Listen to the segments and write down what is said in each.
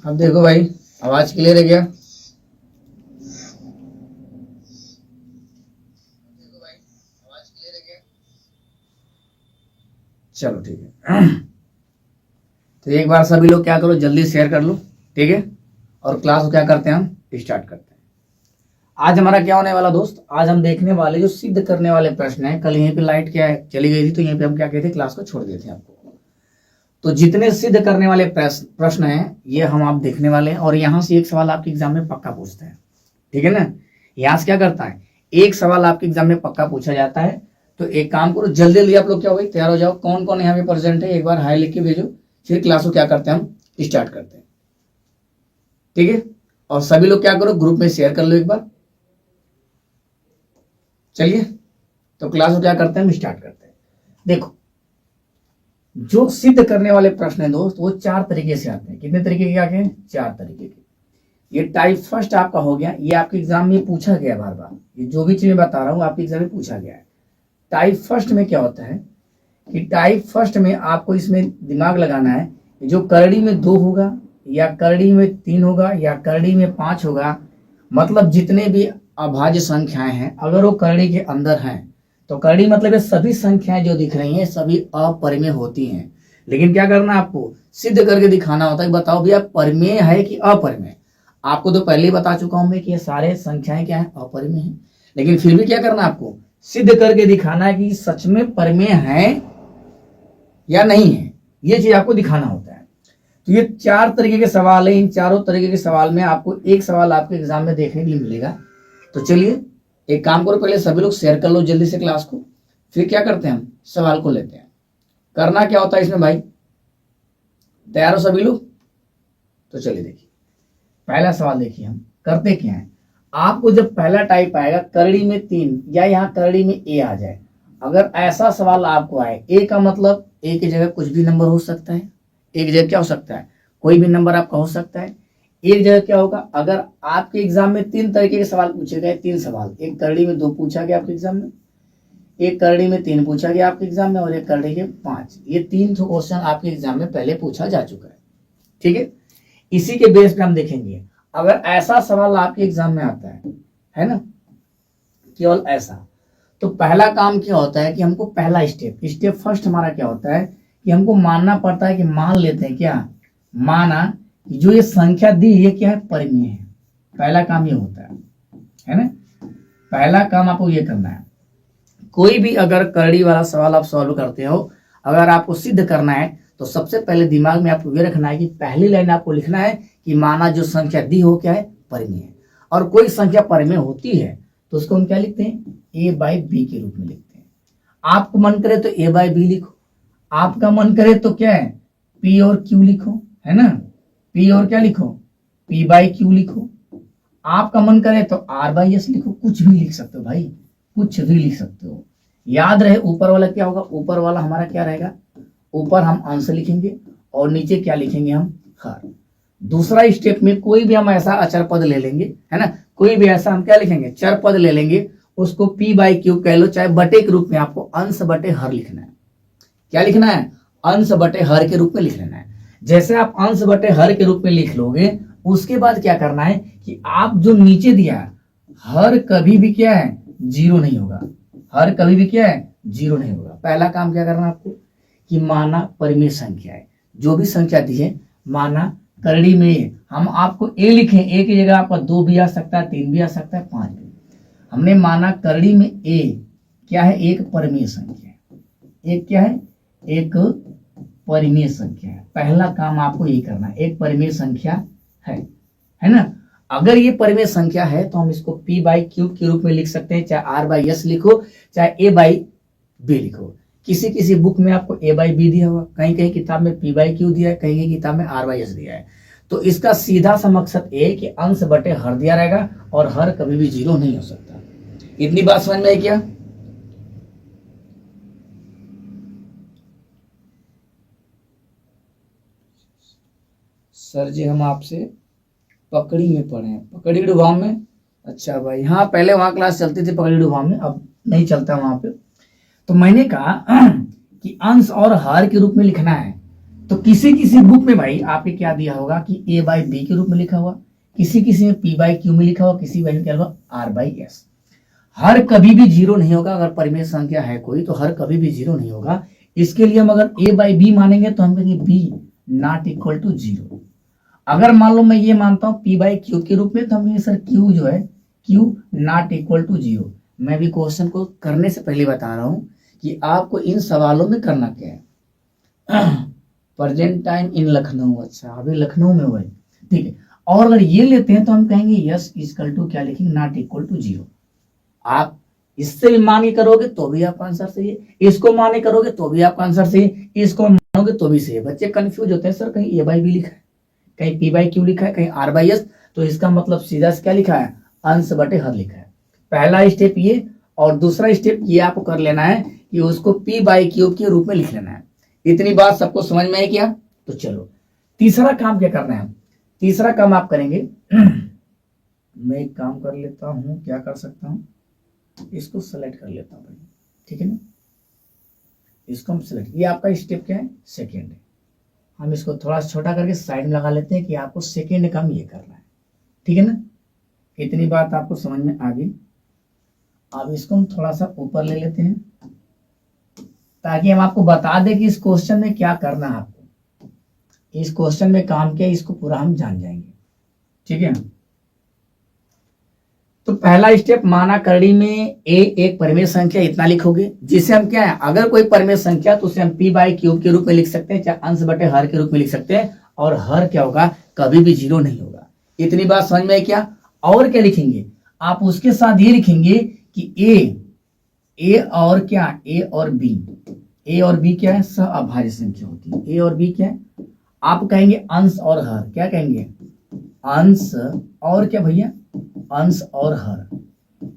अब देखो भाई, आवाज क्लियर है क्या? चलो ठीक है। तो एक बार सभी लोग क्या करो, जल्दी शेयर कर लो, ठीक है। और क्लास को क्या करते हैं, हम स्टार्ट करते हैं। आज हमारा क्या होने वाला दोस्त, आज हम देखने वाले जो सिद्ध करने वाले प्रश्न है। कल यहीं पे लाइट क्या है चली गई थी, तो यहीं पे हम क्या कहते, क्लास को छोड़ देते हैं आपको। तो जितने सिद्ध करने वाले प्रश्न हैं ये हम आप देखने वाले हैं। और यहाँ से एक सवाल आपके एग्जाम में पक्का पूछता है, ठीक है ना। यहाँ से क्या करता है, एक सवाल आपके एग्जाम में पक्का पूछा जाता है। तो एक काम करो, जल्दी जल्दी आप लोग क्या हो गई, तैयार हो जाओ। कौन कौन यहाँ पे प्रेजेंट है एक बार हाई लिख के भेजो, फिर क्लास को क्या करते हैं, हम स्टार्ट करते हैं, ठीक है। और सभी लोग क्या करो, ग्रुप में शेयर कर लो एक बार। चलिए, तो क्लास को क्या करते हैं, हम स्टार्ट करते हैं। देखो, जो सिद्ध करने वाले प्रश्न है दोस्त, वो 4 तरीके से आते हैं। कितने तरीके के आते हैं, 4 तरीके के। ये टाइप फर्स्ट आपका हो गया, ये आपके एग्जाम में पूछा गया बार बार। ये जो भी चीज मैं बता रहा हूँ आपके एग्जाम में पूछा गया है। टाइप फर्स्ट में क्या होता है कि टाइप फर्स्ट में आपको इसमें दिमाग लगाना है, जो करड़ी में 2 होगा, या करड़ी में 3 होगा, या करड़ी में 5 होगा, मतलब जितने भी अभाज्य संख्याएं हैं, अगर वो करड़ी के अंदर हैं, तो करड़ी मतलब ये सभी संख्याएं जो दिख रही हैं सभी अपरिमेय होती हैं। लेकिन क्या करना है, आपको सिद्ध करके दिखाना होता है। बताओ भैया परिमेय है कि अपरिमेय। आपको तो पहले ही बता चुका हूं मैं कि ये सारे संख्याएं क्या है, अपरिमेय हैं। लेकिन फिर भी क्या करना है, आपको सिद्ध करके दिखाना है कि सच में परिमेय है या नहीं है, ये चीज आपको दिखाना होता है। तो ये 4 तरीके के सवाल है। इन चारों तरीके के सवाल में आपको एक सवाल आपके एग्जाम में देखने के लिए मिलेगा। तो चलिए एक काम करो, पहले सभी लोग शेयर कर लो जल्दी से क्लास को, फिर क्या करते हैं, हम सवाल को लेते हैं। करना क्या होता है इसमें भाई, तैयार हो सभी लोग? तो चलिए देखिए, पहला सवाल देखिए, हम करते क्या है। आपको जब पहला टाइप आएगा करड़ी में 3 या यहाँ करड़ी में ए आ जाए, अगर ऐसा सवाल आपको आए, ए का मतलब ए की जगह कुछ भी नंबर हो सकता है। एक जगह क्या हो सकता है, कोई भी नंबर आपका हो सकता है। एक जगह क्या होगा, अगर आपके एग्जाम में 3 तरीके के सवाल पूछे गए, 3 सवाल, एक करड़ी में 2 पूछा गया आपके एग्जाम में, एक करड़ी में 3 पूछा गया आपके एग्जाम में, और एक करड़ी के 5। ये 3 क्वेश्चन आपके एग्जाम में पहले पूछा जा चुका है, ठीक है। इसी के बेस पे हम देखेंगे, अगर ऐसा सवाल आपके एग्जाम में आता है ना, केवल ऐसा, तो पहला काम क्या होता है कि हमको पहला स्टेप फर्स्ट हमारा क्या होता है कि हमको मानना पड़ता है कि मान लेते हैं क्या, माना कि जो ये संख्या दी ये क्या है, परिमेय है। पहला काम ये होता है ना। पहला काम आपको ये करना है, कोई भी अगर करड़ी वाला सवाल आप सॉल्व करते हो, अगर आपको सिद्ध करना है, तो सबसे पहले दिमाग में आपको ये रखना है कि पहली लाइन आपको लिखना है कि माना जो संख्या दी हो क्या है, परिमेय है। और कोई संख्या परिमेय होती है तो उसको हम क्या लिखते हैं, a बाई बी के रूप में लिखते हैं। आपको मन करे तो a बाई बी लिखो, आपका मन करे तो क्या है, p और q लिखो, है ना। p और क्या लिखो, p बाई q लिखो। आपका मन करे तो r बाई s लिखो, कुछ भी लिख सकते हो भाई, कुछ भी लिख सकते हो। याद रहे ऊपर वाला क्या होगा, ऊपर वाला हमारा क्या रहेगा, ऊपर हम अंश लिखेंगे और नीचे क्या लिखेंगे, हम हर। दूसरा स्टेप में कोई भी हम ऐसा अचर पद ले लेंगे, है ना, कोई भी ऐसा हम क्या लिखेंगे, चर पद ले लेंगे, उसको p बाई क्यू कह लो, चाहे बटे के रूप में आपको अंश बटे हर लिखना है। क्या लिखना है, अंश बटे हर के रूप में लिख लेना है। जैसे आप अंश बटे हर के रूप में लिख लोगे, उसके बाद क्या करना है कि आप जो नीचे दिया है, हर कभी भी क्या है, 0 नहीं होगा, हर कभी भी क्या है, 0 नहीं होगा। पहला काम क्या करना है आपको कि माना परिमेय संख्या है, जो भी संख्या दी है, माना करड़ी में हम आपको a लिखें, a की जगह आपका 2 भी आ सकता है, 3 भी आ सकता है, 5 भी। हमने माना करड़ी में a क्या है, एक परिमेय संख्या है। एक क्या है, एक परिमेय संख्या है। पहला काम आपको ये करना है, एक परिमेय संख्या है ना। अगर ये परिमेय संख्या है तो हम इसको p बाई क्यू के रूप में लिख सकते हैं, चाहे r बाई एस लिखो, चाहे a बाई बी लिखो। किसी किसी बुक में आपको a बाई बी दिया हुआ, कहीं कहीं किताब में p बाई क्यू दिया है, कहीं कहीं किताब में r बाई एस दिया है। तो इसका सीधा सा मकसद ये कि अंश बटे हर दिया रहेगा और हर कभी भी 0 नहीं हो सकता। इतनी बात समझ में आई क्या? सर जी हम आपसे पकड़ी में पढ़े हैं, पकड़ी डुबाम में। अच्छा भाई, हाँ पहले वहां क्लास चलती थी पकड़ी डुबाम में, अब नहीं चलता वहां पे। तो मैंने कहा कि अंश और हर के रूप में लिखना है, तो किसी किसी बुक में भाई आपके क्या दिया होगा कि ए बाई बी के रूप में लिखा हुआ, किसी किसी में पी बाई क्यू में लिखा हुआ, किसी में क्या होगा आर बाई एस। हर कभी भी जीरो नहीं होगा। अगर परिमेय संख्या है कोई तो हर कभी भी जीरो नहीं होगा। इसके लिए हम अगर ए बाई बी मानेंगे तो हम कहेंगे b not equal to zero. अगर मान लो मैं ये मानता हूं पी बाई क्यू के रूप में तो हम कहेंगे सर क्यू जो है q not equal to zero. मैं भी क्वेश्चन को करने से पहले बता रहा हूं कि आपको इन सवालों में करना क्या है। प्रेजेंट टाइम इन लखनऊ, अच्छा अभी लखनऊ में हुआ है, ठीक है। और अगर ये लेते हैं तो हम कहेंगे यस इक्वल टू क्या लिखेंगे नॉट इक्वल टू जीरो। आप इससे भी मांगे करोगे तो भी आपका आंसर सही है, इसको माने करोगे तो भी आपका आंसर सही है, इसको मानोगे तो भी सही है। बच्चे कंफ्यूज होते हैं सर कहीं ए बाई बी लिखा है, कहीं पी बाई क्यू लिखा है, कहीं आर बाई एस, तो इसका मतलब सीधा से क्या लिखा है अंश बटे हर लिखा है। पहला स्टेप ये, और दूसरा स्टेप ये आपको कर लेना है कि उसको पी बाई क्यू के रूप में लिख लेना है। इतनी बात सबको समझ में आई क्या? तो चलो तीसरा काम क्या करना है। तीसरा काम आप करेंगे मैं एक काम कर लेता हूं, क्या कर सकता हूं, इसको सेलेक्ट कर लेता हूं भाई, ठीक है ना। इसको हम सेलेक्ट, ये आपका स्टेप क्या है सेकेंड है। हम इसको थोड़ा छोटा करके साइड में लगा लेते हैं कि आपको सेकेंड काम ये करना है, ठीक है ना। इतनी बात आपको समझ में आ गई। अब इसको हम थोड़ा सा ऊपर ले लेते हैं ताकि हम आपको बता दें कि इस क्वेश्चन में क्या करना है आपको, इस क्वेश्चन में काम क्या है इसको पूरा हम जान जाएंगे, ठीक है। तो पहला स्टेप, माना करड़ी में ए एक परिमेय संख्या इतना लिखोगे, जिसे हम क्या है अगर कोई परिमेय संख्या तो उसे हम पी बाई क्यूब के रूप में लिख सकते हैं, चाहे अंश बटे हर के रूप में लिख सकते हैं, और हर क्या होगा कभी भी जीरो नहीं होगा। इतनी बात समझ में आई क्या? और क्या लिखेंगे आप उसके साथ ये लिखेंगे कि ए और क्या, ए और बी क्या है सहअभाज्य संख्या होती है। ए और बी क्या है, आप कहेंगे अंश और हर, क्या कहेंगे अंश और क्या भैया, अंश और हर।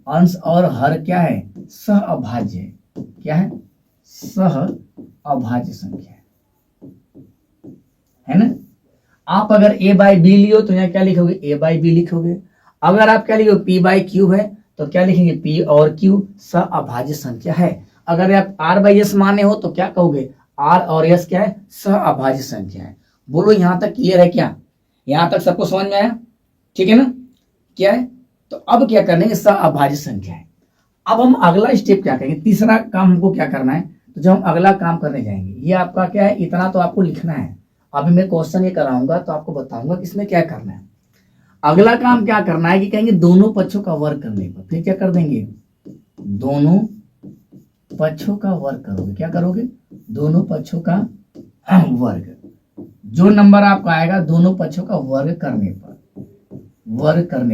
अंश और हर क्या है सहअभाज्य, क्या है सहअभाज्य संख्या है ना। आप अगर ए बाई बी लियो तो यहाँ क्या लिखोगे ए बाई बी लिखोगे। अगर आप क्या लिखोगे पी बाई क्यू है तो क्या लिखेंगे पी और क्यू सहअभाज्य संख्या है। अगर आप आर बाई एस माने हो तो क्या कहोगे आर और एस क्या है सहअभाज्य संख्या है। बोलो यहां तक क्लियर है क्या? यहां तक सबको समझ में आया, ठीक है ना। क्या है तो अब क्या करने सहअभाज्य संख्या है। अब हम अगला स्टेप क्या करेंगे, तीसरा काम हमको क्या करना है, तो जब हम अगला काम करने जाएंगे, ये आपका क्या है इतना तो आपको लिखना है। अभी मैं क्वेश्चन ये कराऊंगा तो आपको बताऊंगा कि इसमें क्या करना है। अगला काम क्या करना है कि कहेंगे दोनों पक्षों का वर्ग करने पर, फिर क्या कर देंगे दोनों पक्षों का वर्ग करोगे। क्या करोगे दोनों पक्षों का वर्ग। जो नंबर आपका आएगा दोनों पक्षों का वर्ग करने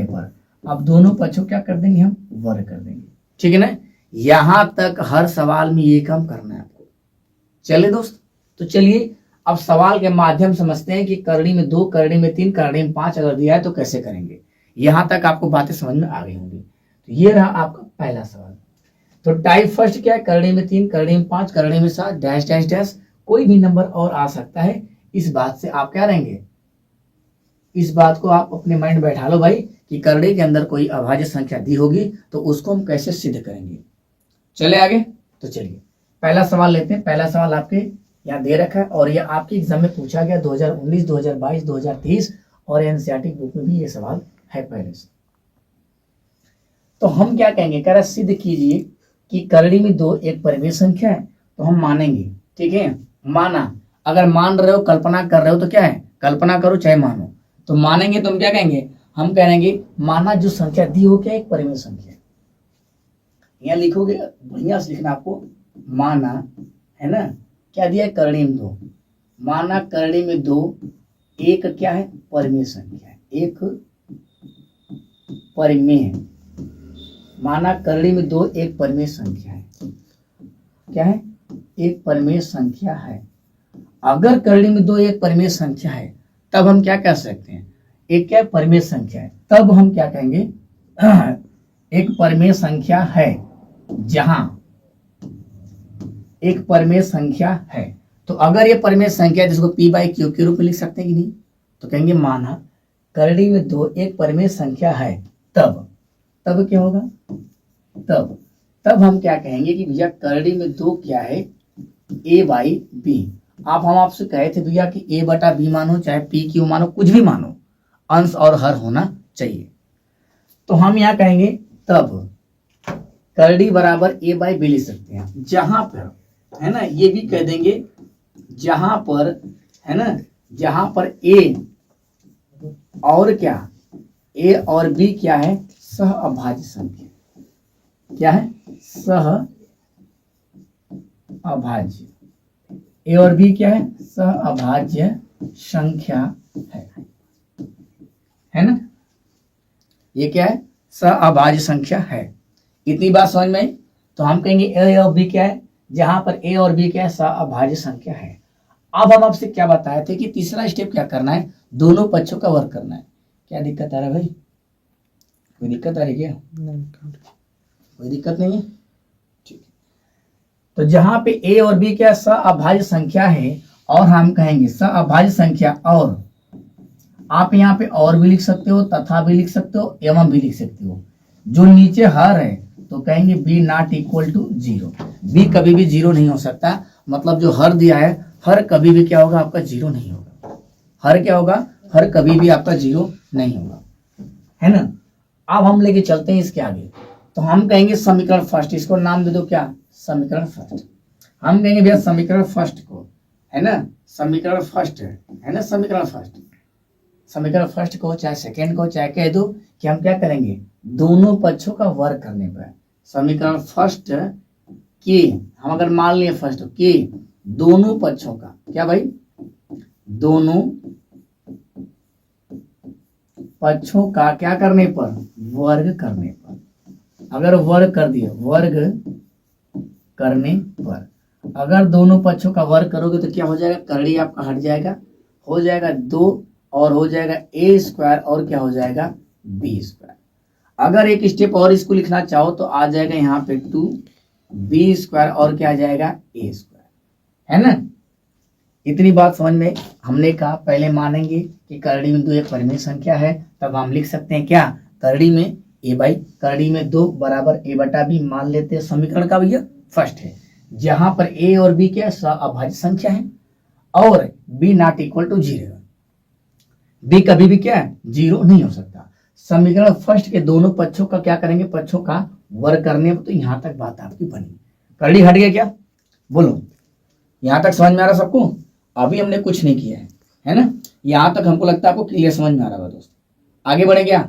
पर, अब दोनों पक्षों क्या कर देंगे हम वर्ग कर देंगे, ठीक है ना। यहां तक हर सवाल में ये काम करना है आपको। चलिए दोस्त, तो चलिए अब सवाल के माध्यम समझते हैं कि करड़ी में 2, करड़ी में 3, करड़ी में 5 अगर दिया है तो कैसे करेंगे। यहां तक आपको बातें समझ में आ गई होंगी। तो ये रहा आपका पहला सवाल। तो टाइप फर्स्ट क्या है, करड़ी में 3, करड़ी में 5, करड़ी में 7 डैश डैश डैश, कोई भी नंबर और आ सकता है। इस बात से आप क्या रहेंगे, इस बात को आप अपने माइंड बैठा लो भाई कि करड़ी के अंदर कोई अभाज्य संख्या दी होगी तो उसको हम कैसे सिद्ध करेंगे। चले आगे, तो चलिए पहला सवाल लेते हैं। पहला सवाल आपके यहाँ दे रखा है और ये आपके एग्जाम में पूछा गया 2019, 2022, 2023 और एनसीईआरटी बुक में भी ये सवाल है पहले से। तो हम क्या कहेंगे, कह रहा सिद्ध कीजिए कि करड़ी में 2 एक परिमेय संख्या है। तो हम मानेंगे, ठीक है, माना। अगर मान रहे हो कल्पना कर रहे हो तो क्या है कल्पना करो चाहे मानो। तो मानेंगे तो हम क्या कहेंगे, हम कहेंगे माना जो संख्या दी हो क्या एक परिमेय संख्या। यहाँ लिखोगे बढ़िया से लिखना आपको, माना है ना क्या दिया है करड़ी में 2, माना करड़ी में 2 एक क्या है परिमेय संख्या है, एक परिमेय, माना करड़ी में 2 एक परिमेय संख्या है, क्या है एक परिमेय संख्या है। अगर करड़ी में 2 एक परिमेय संख्या है तब हम क्या कह सकते हैं, एक क्या परिमेय संख्या है, तब हम क्या कहेंगे एक परिमेय संख्या है। जहां एक परिमेय संख्या है तो अगर ये परिमेय संख्या है जिसको पी बाई क्यू के रूप में लिख सकते हैं कि नहीं, तो कहेंगे माना करड़ी में 2 एक परिमेय संख्या है, तब क्या होगा, तब हम क्या कहेंगे कि भैया करड़ी में 2 क्या है ए बाई बी। आप हम आपसे कहे थे भैया कि a बटा b मानो चाहे p क्यू मानो कुछ भी मानो, अंश और हर होना चाहिए। तो हम यहाँ कहेंगे तब करड़ी बराबर a बाई बी लिख सकते हैं, जहां पर है ना, ये भी कह देंगे जहां पर है ना, जहां पर a और क्या, a और b क्या है, सह अभाज्य संख्या, क्या है, सह अभाज्य, a और b क्या है, सह अभाज्य संख्या है ना, ये क्या है, सह अभाज्य संख्या है। इतनी बात समझ में आई। तो हम कहेंगे a और b क्या है, जहां पर a और b क्या है, सह अभाज्य संख्या है। अब हम आपसे क्या बताए थे कि तीसरा स्टेप क्या करना है, दोनों पक्षों का वर्ग करना है। क्या दिक्कत आ रहा है भाई, कोई दिक्कत आ रही क्या? नहीं, कोई दिक्कत नहीं है, ठीक है। तो जहां पे a और b क्या सह अभाज्य संख्या है, और हम कहेंगे सह अभाज्य संख्या, और आप यहाँ पे और भी लिख सकते हो, तथा भी लिख सकते हो, एवं भी लिख सकते हो। जो नीचे हर है तो कहेंगे b not equal to 0, b कभी भी 0 नहीं हो सकता, मतलब जो हर दिया है हर कभी भी क्या होगा, आपका 0 नहीं होगा। हर क्या होगा, हर कभी भी आपका 0 नहीं होगा, है ना। अब हम लेके चलते हैं इसके आगे। तो हम कहेंगे समीकरण फर्स्ट, इसको नाम दे दो क्या, समीकरण फर्स्ट। हम कहेंगे भैया समीकरण फर्स्ट को, है ना, समीकरण फर्स्ट है ना, समीकरण फर्स्ट, समीकरण फर्स्ट को चाहे सेकेंड को चाहे कह दो कि हम क्या करेंगे, दोनों पक्षों का वर्ग करने पर समीकरण फर्स्ट के, हम अगर मान लिए फर्स्ट के दोनों पक्षों का, क्या भाई, दोनों पक्षों का क्या करने पर, वर्ग करने पर। अगर वर्ग कर दिए, वर्ग करने पर, अगर दोनों पक्षों का वर्ग करोगे तो क्या हो जाएगा, करड़ी आपका हट जाएगा, हो जाएगा 2 और हो जाएगा a स्क्वायर और क्या हो जाएगा b स्क्वायर। अगर एक स्टेप और इसको लिखना चाहो तो आ जाएगा यहाँ पे 2b स्क्वायर और क्या आ जाएगा a स्क्वायर, है ना। इतनी बात समझ में। हमने कहा पहले मानेंगे कि करड़ी में 2 एक परिमेय संख्या है, तब हम लिख सकते हैं क्या, करड़ी में a बाई करड़ी में 2 बराबर a बटा b मान लेते हैं समीकरण का भैया फर्स्ट है, जहां पर a और b क्या सह अभाज्य संख्या है और b not equal to 0, b कभी भी क्या है 0 नहीं हो सकता। समीकरण फर्स्ट के दोनों पक्षों का क्या करेंगे, पक्षों का वर्ग करने। तो यहां तक बात आपकी बनी, करड़ी हट गया क्या, बोलो, यहां तक समझ में आ रहा सबको? अभी हमने कुछ नहीं किया है ना, यहां तक हमको लगता है आपको क्लियर समझ में आ रहा है दोस्त। आगे बढ़े क्या,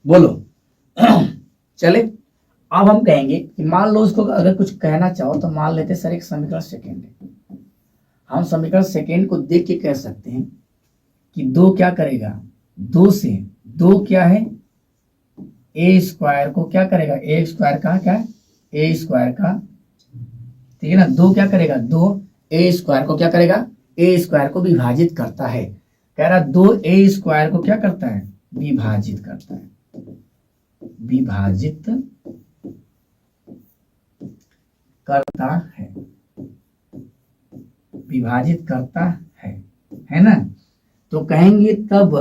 बोलो। चले, अब हम कहेंगे कि मान लो उसको अगर कुछ कहना चाहो तो मान लेते सर एक समीकरण सेकेंड है, हम समीकरण सेकेंड को देख के कह सकते हैं कि 2 क्या करेगा, 2 से 2 क्या है, a स्क्वायर को क्या करेगा, a स्क्वायर का क्या है, a स्क्वायर का, ठीक है ना, 2 क्या करेगा, 2 a स्क्वायर को क्या करेगा, a स्क्वायर को विभाजित करता है। कह रहा 2 a स्क्वायर को क्या करता है, विभाजित करता है, विभाजित करता है, विभाजित करता है ना। तो कहेंगे तब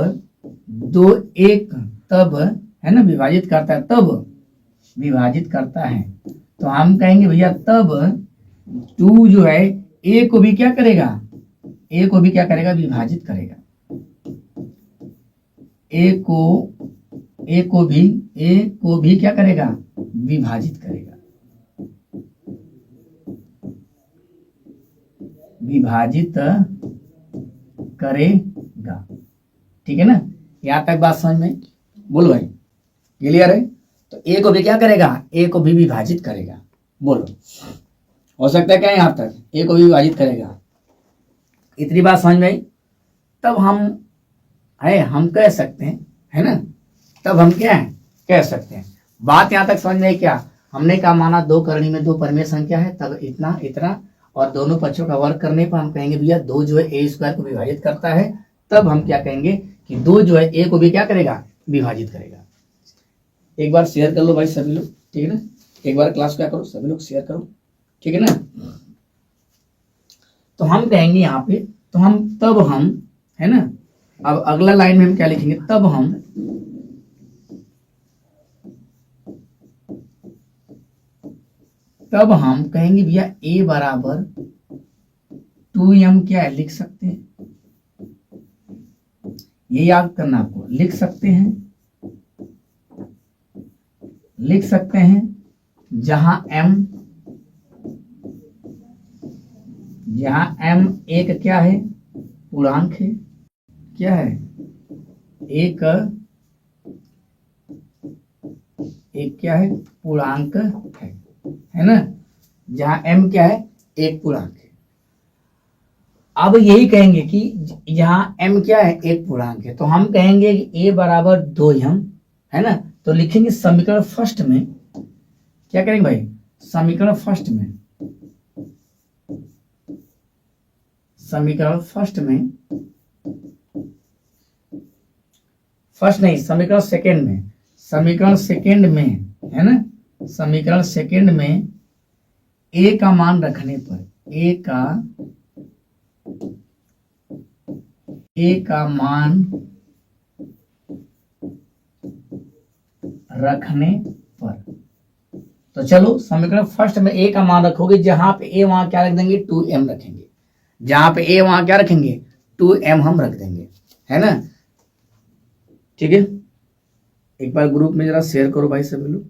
2 1 तब, है ना, विभाजित करता है, तब विभाजित करता है। तो हम कहेंगे भैया तब 2 जो है a को भी क्या करेगा, a को भी क्या करेगा, विभाजित करेगा, a को भी क्या करेगा, विभाजित करेगा, विभाजित करेगा, ठीक है ना। यहां तक बात समझ में, बोलो भाई क्लियर है। तो a को भी क्या करेगा, a को भी विभाजित करेगा, बोलो हो सकता है क्या, यहां तक a को भी विभाजित करेगा। इतनी बात समझ में आई। तब हम कह सकते हैं, है ना, तब हम क्या है कह सकते हैं। बात यहां तक समझ में आई क्या, हमने कहा माना 2 करणी में 2 परिमेय संख्या है, तब इतना इतना और दोनों पक्षों का वर्ग करने पर हम कहेंगे भैया 2 जो है a स्क्वायर को विभाजित करता है। तब हम क्या कहेंगे कि 2 जो है a को भी क्या करेगा, विभाजित करेगा। एक बार शेयर कर लो भाई सभी लोग, ठीक है ना, एक बार क्लास क्या करो सभी लोग शेयर करो, ठीक है ना। तो हम कहेंगे यहाँ पे, तो हम है ना, अब अगला लाइन में हम क्या लिखेंगे, तब हम कहेंगे भैया a बराबर 2m क्या है लिख सकते हैं, ये याद करना आपको, लिख सकते हैं जहां m एक क्या है पूर्णांक है, क्या है एक क्या है पूर्णांक है ना, जहां m क्या है एक पूर्णांक है। अब यही कहेंगे कि जहां m क्या है एक पूर्णांक है, तो हम कहेंगे कि a बराबर 2m है ना, तो लिखेंगे समीकरण फर्स्ट में क्या करेंगे भाई, समीकरण फर्स्ट सेकंड में है ना, समीकरण सेकंड में a का मान रखने पर, a का मान रखने पर, तो चलो समीकरण फर्स्ट में a का मान रखोगे, जहां पे a वहां क्या रख देंगे 2m रखेंगे, जहां पे a वहां क्या रखेंगे 2m हम रख देंगे, है ना। ठीक है, एक बार ग्रुप में जरा शेयर करो भाई सभी लोग,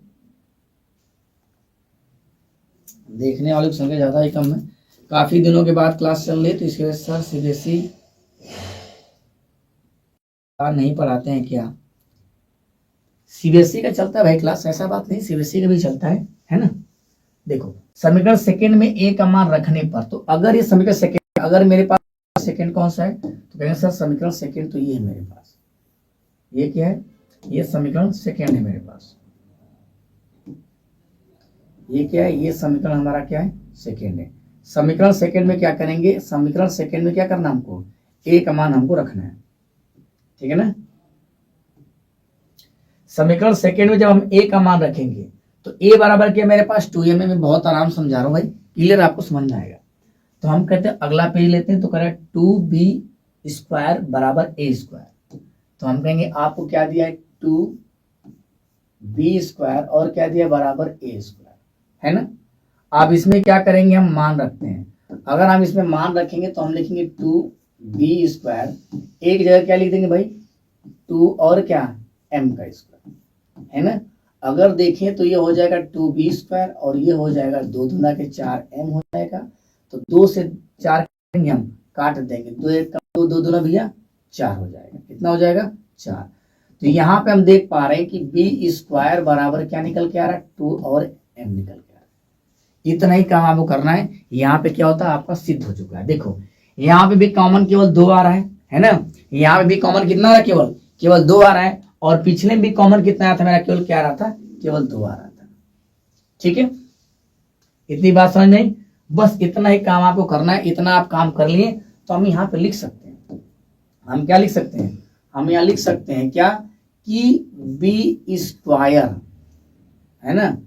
देखने वालों की संख्या ज्यादा ही कम है, काफी दिनों के बाद क्लास चल रही है, तो इसके वजह से सर सीबीएसई नहीं पढ़ाते हैं क्या, सीबीएसई का चलता है भाई क्लास, ऐसा बात नहीं, सीबीएसई का भी चलता है ना। देखो समीकरण सेकंड में a का मान रखने पर, तो अगर ये समीकरण सेकंड, अगर मेरे पास सेकंड कौन सा है, तो कहेंगे सर समीकरण सेकंड तो ये है मेरे पास, ये क्या है, ये समीकरण सेकंड है मेरे पास, ये क्या है, ये समीकरण हमारा क्या है सेकंड है। समीकरण सेकंड में क्या करेंगे, समीकरण सेकंड में क्या करना हमको, a का मान हमको रखना है, ठीक है ना। समीकरण सेकंड में जब हम a का मान रखेंगे, तो a बराबर क्या मेरे पास 2m है, मैं बहुत आराम समझा रहा हूं भाई, क्लियर आपको समझ में आएगा। तो हम कहते हैं अगला पेज लेते हैं, तो करें 2b² बराबर a², तो हम कहेंगे आपको क्या दिया है 2b² और क्या दिया बराबर a², है ना। आप इसमें क्या करेंगे, हम मान रखते हैं, अगर हम इसमें मान रखेंगे तो हम लिखेंगे 2b², एक जगह क्या लिख देंगे भाई 2 और क्या m का स्क्वायर, है ना। अगर देखें तो ये हो जाएगा 2b² और ये हो जाएगा 2 दूना के 4m हो जाएगा, तो 2 से 4 करेंगे हम, काट देंगे, 2 1 2 2 दूना भैया 4 हो जाएगा, कितना हो जाएगा 4। तो यहाँ पे हम देख पा रहे हैं कि b² बराबर क्या निकल के आ रहा है 2 और m निकल के आ रहा है। इतना ही काम आपको करना है, यहाँ पे क्या होता है आपका सिद्ध हो चुका है। देखो यहाँ पे भी कॉमन केवल 2 आ रहा है ना, यहाँ पे भी कॉमन कितना आ रहा है, केवल 2 आ रहा है, और पिछले में भी कॉमन कितना आया था मेरा, केवल क्या आ रहा था, केवल 2 आ रहा था। ठीक है, इतनी बात समझ नहीं, बस इतना ही काम आपको करना है, इतना आप काम कर लिए तो हम यहाँ पे लिख सकते हैं, हम क्या लिख सकते हैं, हम यहाँ लिख सकते हैं क्या कि b² है ना,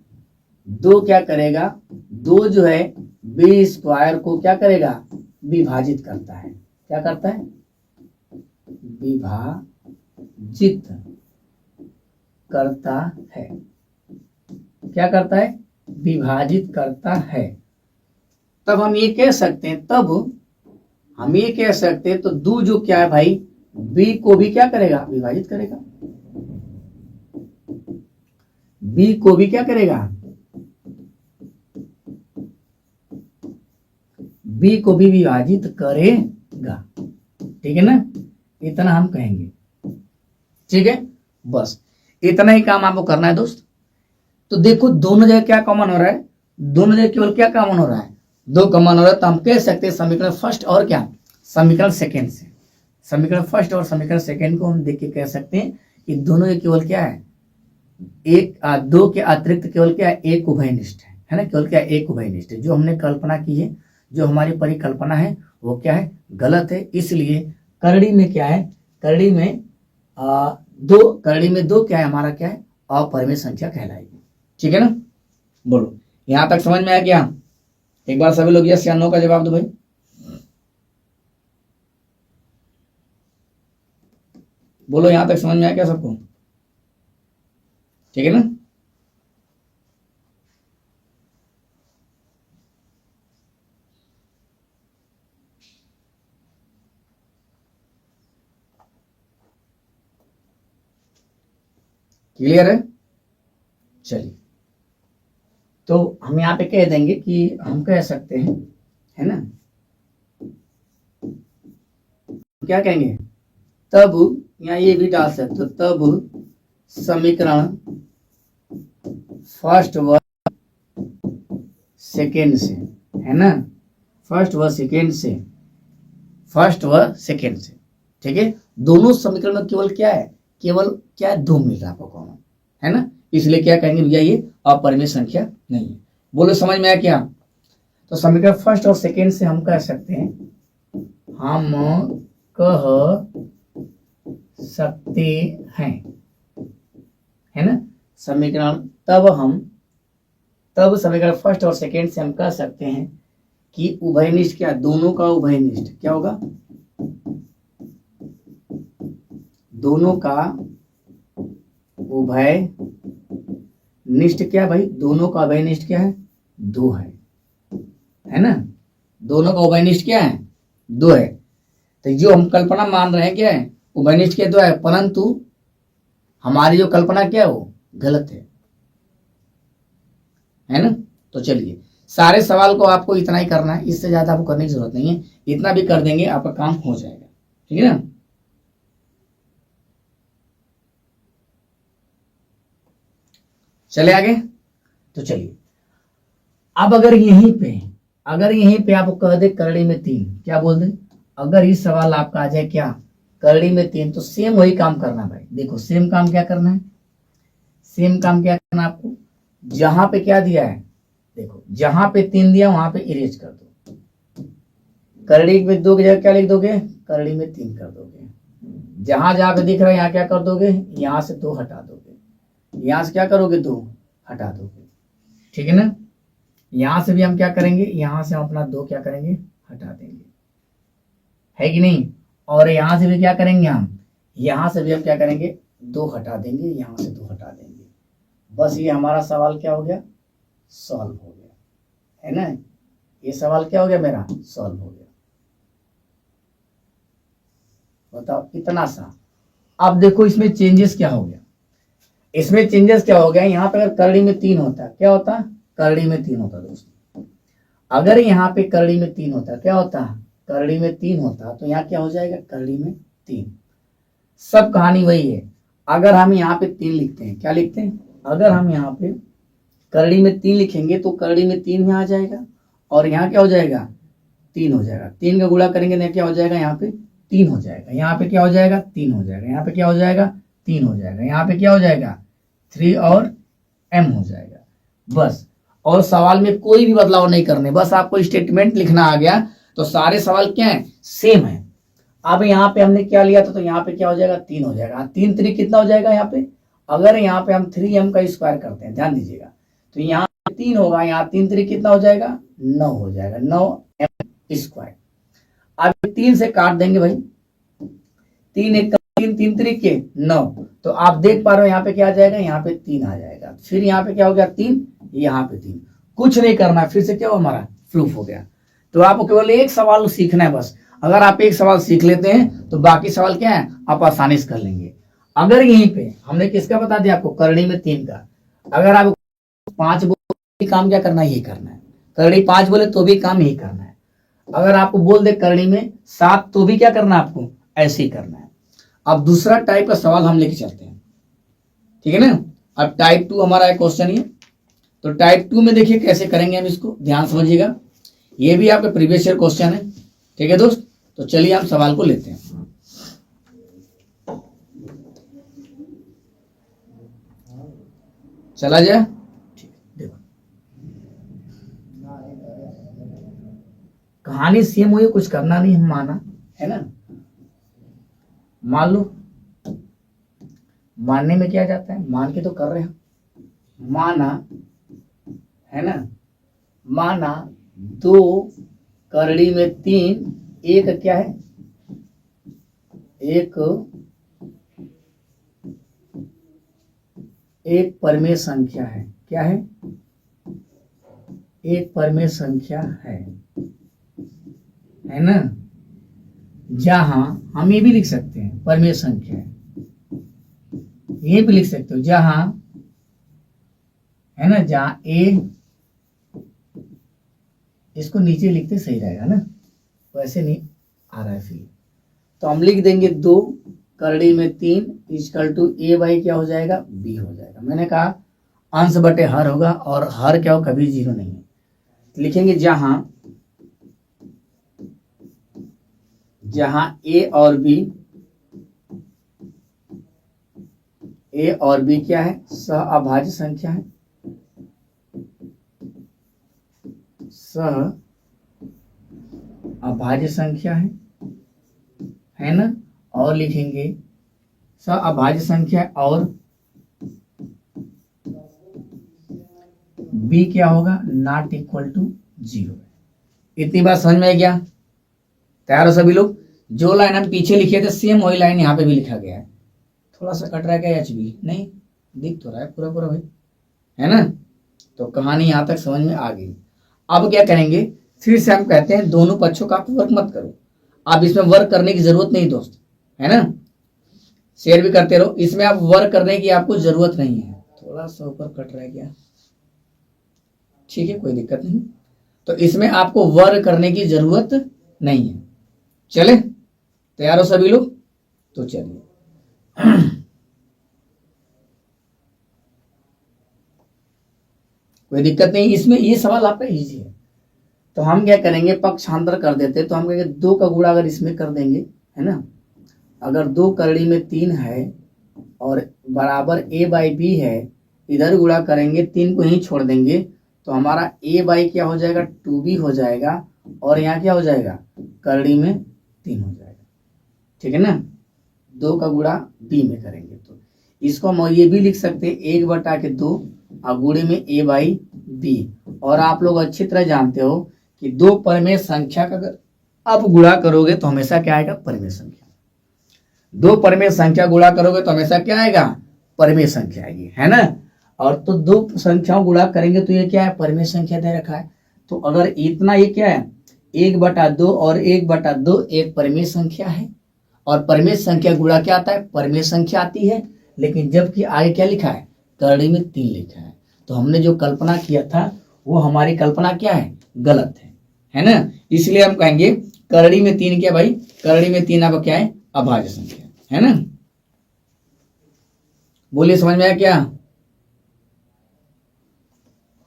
2 क्या करेगा, 2 जो है b² को क्या करेगा विभाजित करता है, क्या करता है विभाजित करता है, क्या करता है विभाजित करता है। तब हम ये कह सकते हैं, तो 2 जो क्या है भाई b को भी क्या करेगा विभाजित करेगा, b को भी क्या करेगा, b को भी विभाजित करेगा, ठीक है ना, इतना हम कहेंगे। ठीक है, बस इतना ही काम आपको करना है दोस्त। तो देखो दोनों जगह क्या कॉमन हो रहा है, दोनों जगह केवल क्या कॉमन हो रहा है 2 कॉमन हो रहा है, तो हम कह सकते हैं समीकरण फर्स्ट और क्या समीकरण सेकंड से, समीकरण फर्स्ट और समीकरण सेकंड को हम देख के कह सकते हैं कि दोनों ये केवल क्या है 2 के अतिरिक्त केवल क्या है एक उभयनिष्ठ है ना, केवल क्या एक उभयनिष्ठ है। जो हमने कल्पना की है, जो हमारी परिकल्पना है वो क्या है गलत है, इसलिए करड़ी में क्या है, करड़ी में 2 क्या है हमारा क्या है अपरिमेय संख्या कहलाएगी। ठीक है ना, बोलो यहां तक समझ में आया क्या, एक बार सभी लोग यस या नो का जवाब दो भाई। बोलो यहां तक समझ में आया क्या सबको, ठीक है ना। क्लियर है? चलिए, तो हम यहाँ पे कह देंगे कि हम कह सकते हैं, है ना, क्या कहेंगे, तब, यहाँ ये भी डाल सकते हो, तब समीकरण फर्स्ट व सेकेंड से, है ना, फर्स्ट व सेकेंड से, फर्स्ट व सेकेंड से, ठीक है। दोनों समीकरण में केवल क्या है, केवल क्या है, 2 मिल रहा है आपको कॉमन, है ना, इसलिए क्या कहेंगे भैया, ये अपरिमेय संख्या नहीं है। बोलो समझ में आया क्या? तो समीकरण फर्स्ट और सेकेंड से हम कह सकते हैं, हम कह सकते हैं, है ना, समीकरण तब समीकरण फर्स्ट और सेकेंड से हम कह सकते हैं कि उभयनिष्ठ, क्या, दोनों का उभयनिष्ठ क्या होगा, दोनों का उभयनिष्ठ क्या भाई, दोनों का उभयनिष्ठ क्या है, 2 है ना, दोनों का उभयनिष्ठ क्या है, 2 है। तो जो हम कल्पना मान रहे हैं क्या है, उभयनिष्ठ के 2 है, परंतु हमारी जो कल्पना क्या है वो गलत है ना। तो चलिए, सारे सवाल को आपको इतना ही करना है, इससे ज्यादा आपको करने की जरूरत नहीं है, इतना भी कर देंगे आपका काम हो जाएगा, ठीक है ना। चले आगे, तो चलिए, अब अगर यहीं पे आपको कह दे करड़ी में 3, क्या बोल दे, अगर इस सवाल आपका आ जाए क्या, करड़ी में 3, तो सेम वही काम करना भाई। देखो सेम काम क्या करना है, सेम काम क्या करना आपको, जहां पे क्या दिया है, देखो जहां पे 3 दिया वहां पे इरेज कर दो, करड़ी में 2 की जगह क्या लिख दोगे, करड़ी में 3 कर दोगे। जहां जहां पे दिख रहा है यहाँ क्या कर दोगे, यहां से 2 हटा दोगे, यहां से क्या करोगे, 2 हटा दोगे, ठीक है ना। यहां से भी हम क्या करेंगे, यहां से हम अपना 2 क्या करेंगे, हटा देंगे, है कि नहीं। और यहां से भी क्या करेंगे, हम यहां से भी हम क्या करेंगे, 2 हटा देंगे, यहां से 2 हटा देंगे। बस ये हमारा सवाल क्या हो गया, सॉल्व हो गया, है ना। ये सवाल क्या हो गया मेरा, सॉल्व हो गया। बताओ इतना सा। अब देखो इसमें चेंजेस क्या हो गया, इसमें चेंजेस क्या हो गया, यहाँ पे अगर करड़ी में 3 होता, क्या होता, करड़ी में 3 होता दोस्तों। अगर यहाँ पे करड़ी में 3 होता, क्या होता, करड़ी में 3 होता, तो यहाँ क्या हो जाएगा, करड़ी में 3। सब कहानी वही है। अगर हम यहाँ पे 3 लिखते हैं, क्या लिखते हैं, अगर हम यहाँ पे करड़ी में 3 लिखेंगे तो करड़ी में 3 यहाँ आ जाएगा, और यहाँ क्या हो जाएगा, 3 हो जाएगा। 3 का गुणा करेंगे ना, क्या हो जाएगा, यहाँ पे 3 हो जाएगा, यहाँ पे क्या हो जाएगा, 3 हो जाएगा, यहाँ पे क्या हो जाएगा, 3 हो जाएगा, यहाँ पे क्या हो जाएगा, 3 और m हो जाएगा, बस। और सवाल में कोई भी बदलाव नहीं करने, बस आपको स्टेटमेंट लिखना आ गया, तो सारे सवाल क्या है, सेम है। अब यहाँ पे हमने क्या लिया था, तो यहाँ पे क्या हो जाएगा, 3 हो जाएगा। 3 3 कितना हो जाएगा यहाँ पे, अगर यहाँ पे हम 3m का स्क्वायर करते हैं, ध्यान दीजिएगा, तो यहाँ 3 होगा, यहाँ 3 3 कितना हो जाएगा, 9 हो जाएगा, 9m स्क्वायर। अब 3 से काट देंगे भाई, 3 1 3 3 3 के 9, तो आप देख पा रहे हो यहाँ पे क्या आ जाएगा, यहाँ पे 3 आ जाएगा, फिर यहाँ पे क्या हो गया, 3, यहाँ पे 3, कुछ नहीं करना, फिर से क्या हो, हमारा प्रूफ हो गया। तो आपको केवल एक सवाल सीखना है बस। अगर आप एक सवाल सीख लेते हैं तो बाकी सवाल क्या है, आप आसानी से कर लेंगे। अगर यहीं पे हमने किसका बता दिया आपको, करड़ी में 3 का, अगर आप 5 बोले काम क्या करना है, ये करना है। करड़ी 5 बोले तो भी काम यही करना है। अगर आपको बोल दे करड़ी में 7 तो भी क्या करना है, आपको ऐसे ही करना है। अब दूसरा टाइप का सवाल हम लेके चलते हैं, ठीक है ना। अब टाइप 2 हमारा क्वेश्चन ये, तो टाइप 2 में देखिए कैसे करेंगे हम इसको, ध्यान समझिएगा। ये भी आपका प्रीवियस ईयर क्वेश्चन है, ठीक है दोस्त। तो चलिए हम सवाल को लेते हैं। चला जाए, देखो कहानी सेम हुई, कुछ करना नहीं, हम माना, है ना। मान लो, मानने में क्या जाता है, मान के तो कर रहे हैं, माना, है ना, माना 2 करड़ी में 3, एक क्या है, एक परमेय संख्या है, क्या है, एक परमेय संख्या है ना। जहां हम ये भी लिख सकते हैं परमेय संख्या है, ये भी लिख सकते हो जहां, है ना, जहां ए, इसको नीचे लिखते सही रहेगा ना, वैसे नहीं आ रहा है फिर। तो हम लिख देंगे 2 करड़ी में 3 इक्वल टू ए बाई क्या हो जाएगा, बी हो जाएगा। मैंने कहा अंश बटे हर होगा, और हर क्या हो, कभी 0 नहीं है। लिखेंगे जहां ए और बी क्या है, सह अभाज्य संख्या है, सह अभाज्य संख्या है ना। और लिखेंगे सह अभाज्य संख्या और बी क्या होगा, नॉट इक्वल टू 0। इतनी बात समझ में आ गया? तैयार हो सभी लोग? जो लाइन हम पीछे लिखे थे सेम वही लाइन यहाँ पे भी लिखा गया है। थोड़ा सा कट रहा है क्या एच बी? नहीं, दिख तो रहा है पूरा पूरा भाई, है ना। तो कहानी यहाँ तक समझ में आ गई। अब क्या करेंगे, फिर से हम कहते हैं दोनों पक्षों का आप वर्क मत करो। आप इसमें वर्क करने की जरूरत नहीं दोस्त, है ना। शेयर भी करते रहो, इसमें आप वर्क करने की आपको जरूरत नहीं है। थोड़ा सा ऊपर कट रहा है क्या? ठीक है, कोई दिक्कत नहीं। तो इसमें आपको वर्क करने की जरूरत नहीं है। चले, तैयार हो सभी लोग? तो चलिए कोई दिक्कत नहीं, इसमें ये सवाल आपका इजी है। तो हम क्या करेंगे, पक्षांतर कर देते। तो हम कहेंगे 2 का गुणा अगर इसमें कर देंगे, है ना, अगर 2 करड़ी में 3 है और बराबर ए बाई बी है, इधर गुणा करेंगे 3 को ही छोड़ देंगे, तो हमारा ए बाई क्या हो जाएगा, 2b हो जाएगा, और यहाँ क्या हो जाएगा, करड़ी में 3 हो जाएगा। ठीक है ना। 2 का गुणा बी में करेंगे तो इसको हम ये भी लिख सकते हैं 1/2 और गुणे में ए बाई बी। और आप लोग अच्छी तरह जानते हो कि 2 परमेय संख्या का अगर आप गुणा करोगे तो हमेशा क्या आएगा, परमेय संख्या। 2 परमेय संख्या गुणा करोगे तो हमेशा क्या आएगा, परमेय संख्या आएगी, है ना। और तो 2 संख्याओं गुणा करेंगे तो ये क्या है, परमेय संख्या दे रखा है। तो अगर इतना, ये क्या है, 1/2 और 1/2 एक परमेय संख्या है, और परमेय संख्या गुणा क्या आता है, परमेय संख्या आती है। लेकिन जबकि आगे क्या लिखा है, करड़ी में 3 लिखा है। तो हमने जो कल्पना किया था वो हमारी कल्पना क्या है, गलत है ना। इसलिए हम कहेंगे करड़ी में 3 क्या भाई, करड़ी में 3 आपका क्या है, अभाज्य संख्या, है ना। बोलिए, समझ में आया क्या?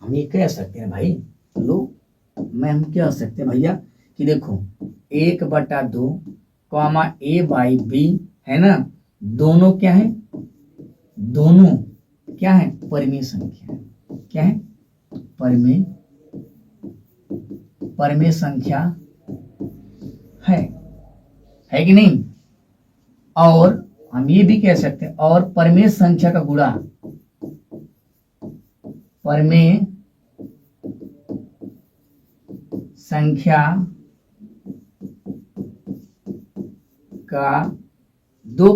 हम ये कह सकते हैं भाई, लो मैं हम कह सकते हैं भैया कि देखो 1/2 कॉमा ए बाई बी, है ना, दोनों क्या है, दोनों क्या है, परमेय संख्या। क्या है, परमेय संख्या है कि नहीं। और हम ये भी कह सकते हैं, और परमेय संख्या का गुणा परमेय संख्या का दो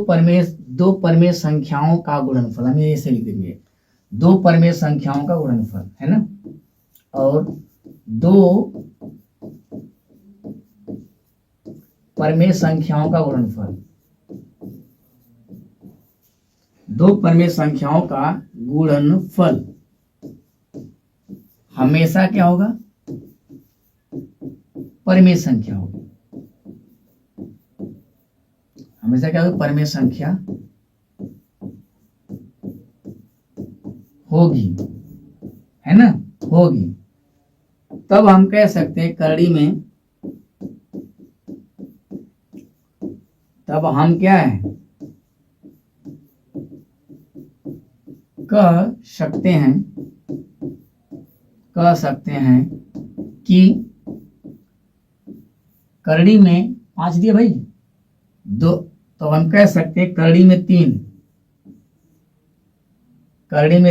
परमेय संख्याओं का गुणनफल, हम ऐसे लिख देंगे 2 परमेय संख्याओं का गुणनफल, है ना। और 2 परमेय संख्याओं का गुणनफल, 2 परमेय संख्याओं का गुणनफल हमेशा क्या होगा, परमेय संख्या होगी। हमेशा क्या होगी, परमेय संख्या होगी, है ना, होगी। तब हम कह सकते हैं करड़ी में, तब हम क्या है, कह सकते हैं कि करड़ी में 5 दिए भाई 2, तो हम कह सकते हैं करड़ी में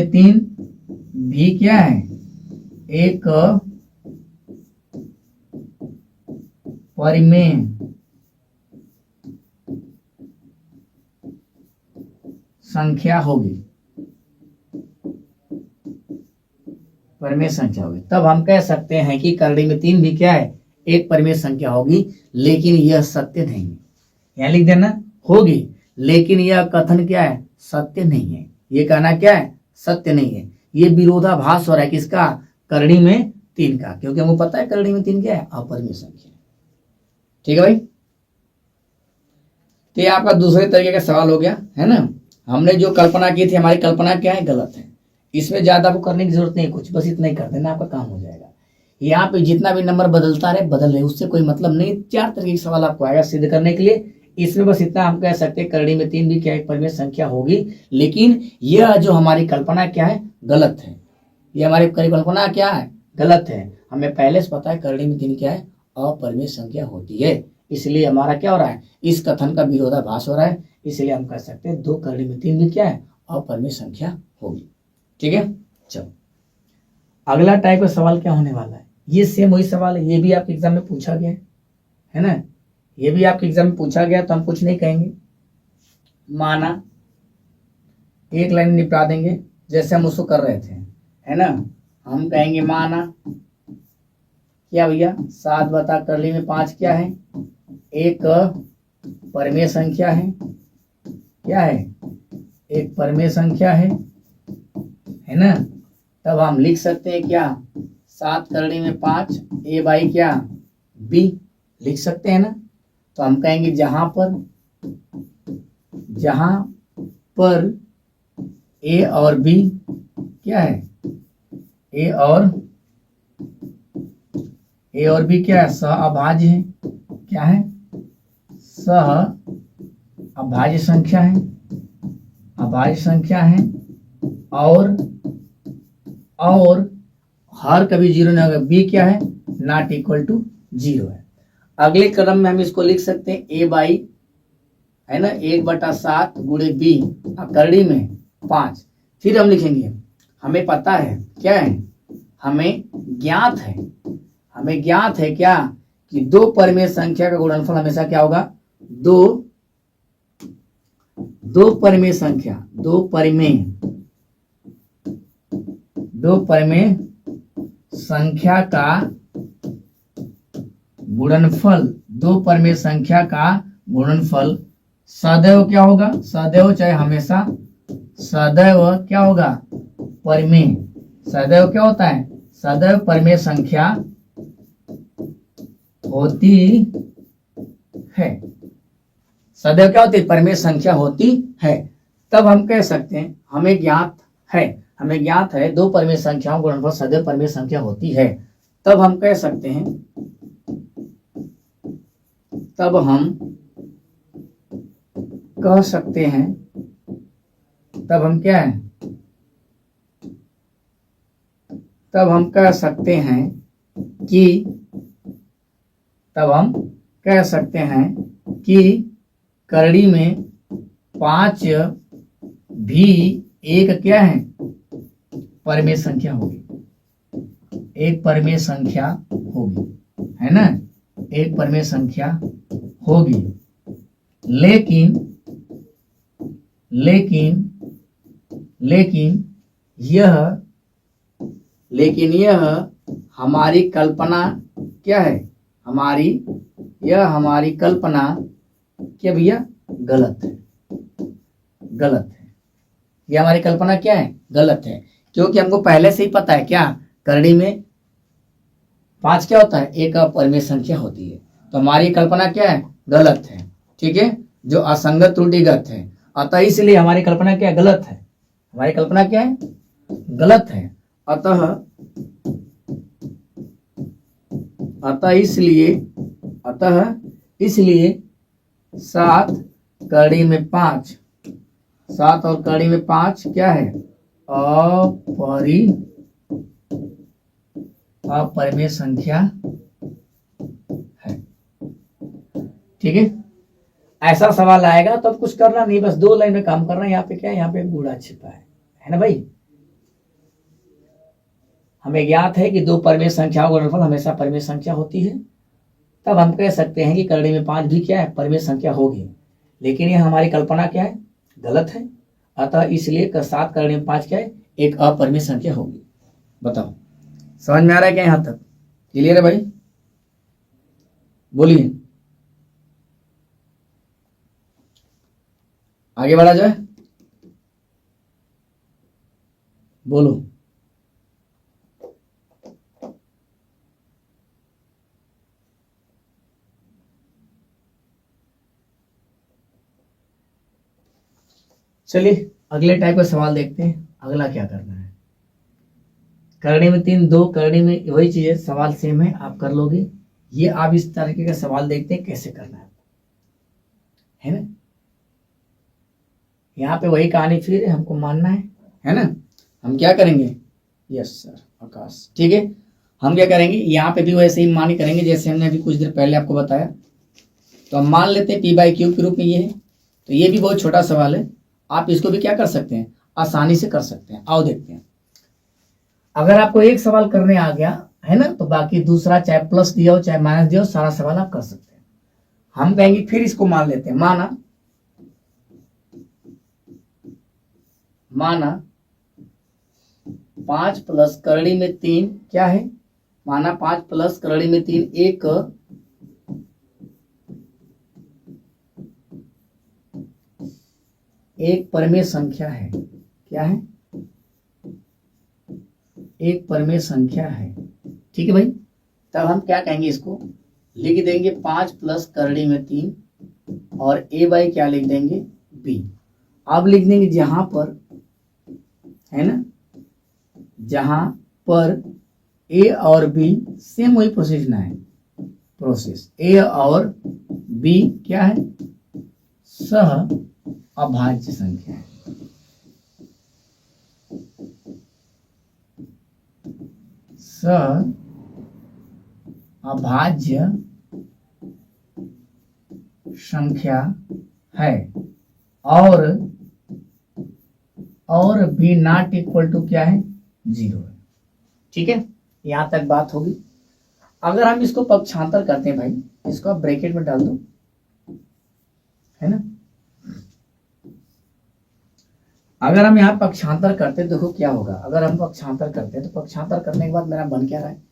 3 भी क्या है, एक परमेय संख्या होगी, परमेय संख्या होगी। तब हम कह सकते हैं कि करड़ी में 3 भी क्या है, एक परमेय संख्या होगी। लेकिन यह सत्य नहीं है, यहां लिख देना, होगी, लेकिन यह कथन क्या है, सत्य नहीं है। ये कहना क्या है, सत्य नहीं है। ये विरोधाभास हो रहा है किसका, करड़ी में 3 का, क्योंकि हमको पता है करड़ी में 3 क्या है, अपरिमेय संख्या। ठीक है भाई, तो ये आपका दूसरे तरीके का सवाल हो गया है ना। हमने जो कल्पना की थी, हमारी कल्पना क्या है, गलत है। इसमें ज्यादा आपको करने की जरूरत नहीं है, कुछ बस इतना ही कर देना, आपका काम हो जाएगा। यहाँ पे जितना भी नंबर बदलता रहे बदल रहे, उससे कोई मतलब नहीं। 4 तरीके के सवाल आपको आएगा सिद्ध करने के लिए। इसमें बस इतना हम कह सकते हैं, करड़ी में 3 भी क्या एक परिमेय संख्या होगी, लेकिन यह जो हमारी कल्पना क्या है, गलत है। ये हमारी कल्पना क्या है, गलत है। हमें पहले से पता है करड़ी में 3 क्या है, अपरिमेय संख्या होती है। इसलिए हमारा क्या हो रहा है, इस कथन का विरोधाभास हो रहा है। इसलिए हम कह सकते हैं 2 करड़ी में 3 भी क्या है, अपरिमेय संख्या होगी। ठीक है, चलो अगला टाइप का सवाल क्या होने वाला है। ये सेम वही सवाल है, ये भी आपके एग्जाम में पूछा गया है ना। ये भी आपके एग्जाम में पूछा गया, तो हम कुछ नहीं कहेंगे, माना एक लाइन निपटा देंगे जैसे हम उसको कर रहे थे, है ना। हम कहेंगे माना क्या भैया, 7 बता करली में 5 क्या है, एक परिमेय संख्या है। क्या है, एक परिमेय संख्या है ना। तब हम लिख सकते हैं क्या, 7 करड़ी में 5 ए बाई क्या, बी लिख सकते हैं ना। तो हम कहेंगे जहां पर ए और बी क्या है, ए और बी क्या है, सहअभाज्य है। क्या है, सहअभाज्य संख्या है, अभाज्य संख्या है। और हर कभी 0 नहीं होगा, बी क्या है, नॉट इक्वल टू 0 है। अगले क्रम में हम इसको लिख सकते हैं ए बाई, है ना, 1/7 गुणे बी करड़ी में 5। फिर हम लिखेंगे, हमें पता है क्या है, हमें ज्ञात है क्या, कि 2 परिमेय संख्या का गुणनफल हमेशा क्या होगा, दो परिमेय संख्या का गुणनफल सदैव क्या होगा, सदैव चाहे हमेशा, सदैव क्या होगा, परिमेय। सदैव क्या होता है, सदैव परिमेय संख्या होती है। सदैव क्या होती है, परिमेय संख्या होती है। तब हम कह सकते हैं हमें ज्ञात है 2 परिमेय संख्याओं का गुणनफल सदैव परिमेय संख्या होती है। तब हम कह सकते हैं, तब हम कह सकते हैं कि करड़ी में 5 भी एक क्या है, परिमेय संख्या होगी, एक परिमेय संख्या होगी, है ना, एक परिमेय संख्या होगी। लेकिन यह हमारी कल्पना क्या है, हमारी कल्पना क्या भैया, गलत है। यह हमारी कल्पना क्या है, गलत है। क्योंकि हमको पहले से ही पता है क्या, करड़ी में 5 क्या होता है, एक अपरिमेय संख्या होती है। तो हमारी कल्पना क्या है, गलत है। ठीक है, जो असंगत त्रुटिगत है। अतः इसलिए हमारी कल्पना क्या है, गलत है। हमारी कल्पना क्या है, गलत है। अतः इसलिए 7 करड़ी में 5, 7 और करड़ी में 5 क्या है, अपरिमेय संख्या है। ठीक है, ऐसा सवाल आएगा तो अब कुछ करना नहीं, बस 2 लाइन में काम करना है। यहाँ पे क्या है, यहाँ पे बूढ़ा छिपा है ना भाई। हमें ज्ञात है कि 2 परिमेय संख्याओं का गुणनफल हमेशा परिमेय संख्या होती है। तब हम कह सकते हैं कि करड़ी में 5 भी क्या है, परिमेय संख्या होगी। लेकिन यह हमारी कल्पना क्या है, गलत है। अतः इसलिए 7 करड़ी में 5 क्या है, एक अपरिमेय संख्या होगी। बताओ समझ में आ रहा है क्या, यहां तक क्लियर है भाई, बोलिए आगे बढ़ा जाए। बोलो। चलिए अगले टाइप का सवाल देखते हैं। अगला क्या करना है, करनी में 3, 2 करनी में वही चीज है, सवाल सेम है, आप कर लोगे। ये आप इस तरीके का सवाल देखते हैं कैसे करना है ना। यहाँ पे वही कहानी फिर हमको मानना है ना। हम क्या करेंगे, यस सर आकाश, ठीक है। हम क्या करेंगे, यहाँ पे भी वैसे ही मान करेंगे जैसे हमने अभी कुछ देर पहले आपको बताया। तो हम मान लेते हैं P/Q के रूप में ये है। तो ये भी बहुत छोटा सवाल है, आप इसको भी क्या कर सकते हैं, आसानी से कर सकते हैं। आओ देखते हैं। अगर आपको एक सवाल करने आ गया है ना, तो बाकी दूसरा चाहे प्लस दिया हो चाहे माइनस दिया हो, सारा सवाल आप कर सकते हैं। हम कहेंगे फिर इसको मान लेते हैं। माना 5 प्लस करड़ी में 3 क्या है, माना 5 प्लस करड़ी में 3 एक परमेय संख्या है। क्या है, एक परमेय संख्या है, ठीक है भाई। तब हम क्या कहेंगे, इसको लिख देंगे 5 प्लस करड़ी में 3 और A/, क्या लिख देंगे, B। अब लिख देंगे जहां पर है ना, जहां पर A और B सेम वही प्रोसेस ना है, प्रोसेस A और B क्या है, सह अभाज्य संख्या है। सह अभाज्य संख्या है और B नॉट इक्वल टू क्या है, 0 है। ठीक है, यहां तक बात होगी। अगर हम इसको पक्षांतर करते हैं भाई, इसको आप ब्रैकेट में डाल दो, है ना। अगर हम यहाँ पक्षांतर करते हैं, देखो क्या होगा। अगर हम पक्षांतर करते हैं तो पक्षांतर करने के बाद मेरा बन क्या रहा है,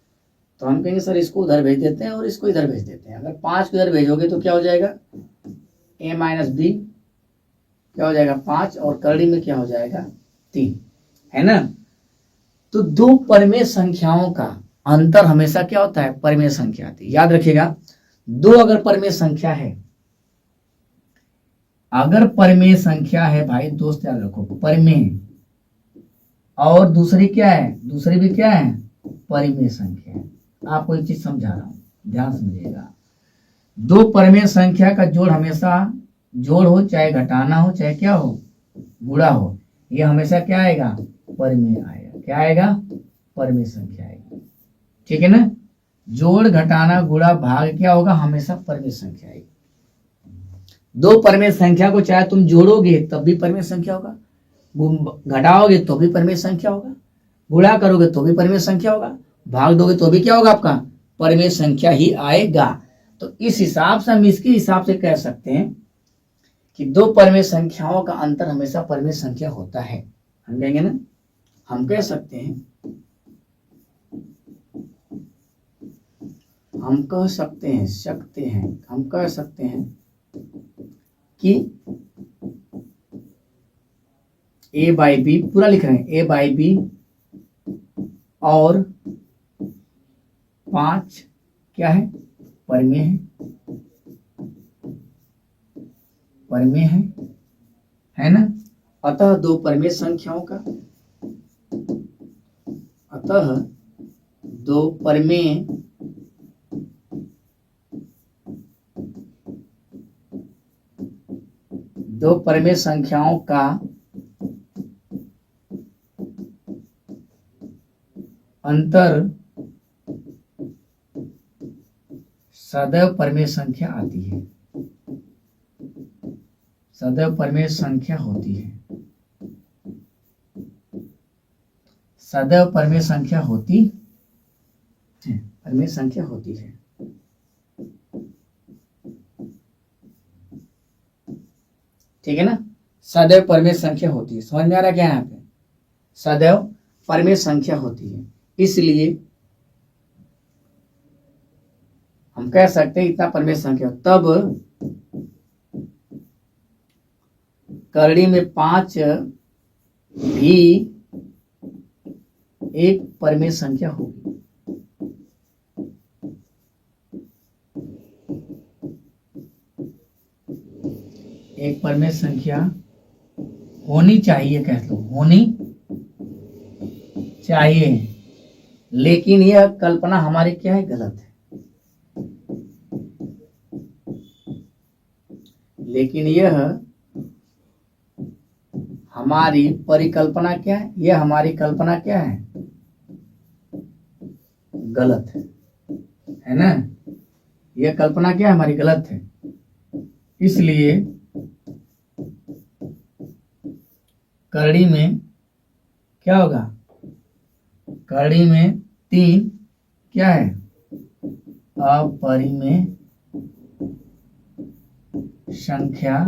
तो हम कहेंगे सर इसको उधर भेज देते हैं और इसको इधर भेज देते हैं। अगर 5 को इधर भेजोगे तो क्या हो जाएगा, A-B क्या हो जाएगा 5, और करड़ी में क्या हो जाएगा 3, है ना। तो दो परमेय संख्याओं का अंतर हमेशा क्या होता है, परमेय संख्या आती है। याद रखिएगा, दो अगर परमेय संख्या है, अगर परमेय संख्या है भाई दोस्त, याद रखो परमेय, और दूसरी क्या है, दूसरी भी क्या है, परिमेय संख्या है। आपको एक चीज समझा रहा हूं, ध्यान समझिएगा। दो परमेय संख्या का जोड़ हमेशा जोड़ हो, चाहे घटाना हो चाहे क्या हो, गुणा हो, ये हमेशा क्या आएगा, परिमेय आएगा। क्या आएगा, परमेय संख्या आएगी, ठीक है ना। जोड़ घटाना गुणा भाग क्या होगा, हमेशा परमेय संख्या आएगी। दो परमेय संख्या को चाहे तुम जोड़ोगे तब भी परमेय संख्या होगा, घटाओगे तो भी परमेय संख्या होगा, गुणा करोगे तो भी परमेय संख्या होगा, भाग दोगे तो भी क्या होगा, आपका परमेय संख्या ही आएगा। तो इस हिसाब से हम इसके हिसाब से कह सकते हैं कि दो परमेय संख्याओं का अंतर हमेशा परमेय संख्या होता है। हम कहेंगे ना, हम कह सकते हैं, हम कह सकते हैं कि A/B पूरा लिख रहे हैं, A/B और 5 क्या है, परमेय है ना। अतः दो परमेय संख्याओं का, अतः दो परमेय संख्याओं का अंतर सदैव परमेय संख्या आती है, सदैव परमेय संख्या होती है, सदैव परमेय संख्या होती है, परमेय संख्या होती है। ठीक है ना, सदैव परमेय संख्या होती है। समझ में आ रहा है क्या यहाँ पे, सदैव परमेय संख्या होती है। इसलिए हम कह सकते हैं इतना परमेय संख्या, तब करड़ी में 5 भी एक परिमेय संख्या होगी। एक परिमेय संख्या होनी चाहिए, कह लो होनी चाहिए, लेकिन यह कल्पना हमारी क्या है, गलत है। लेकिन यह हमारी परिकल्पना क्या है, यह हमारी कल्पना क्या है, गलत है ना। यह कल्पना क्या है, हमारी गलत है। इसलिए करड़ी में क्या होगा, करड़ी में 3 क्या है, अपरिमेय संख्या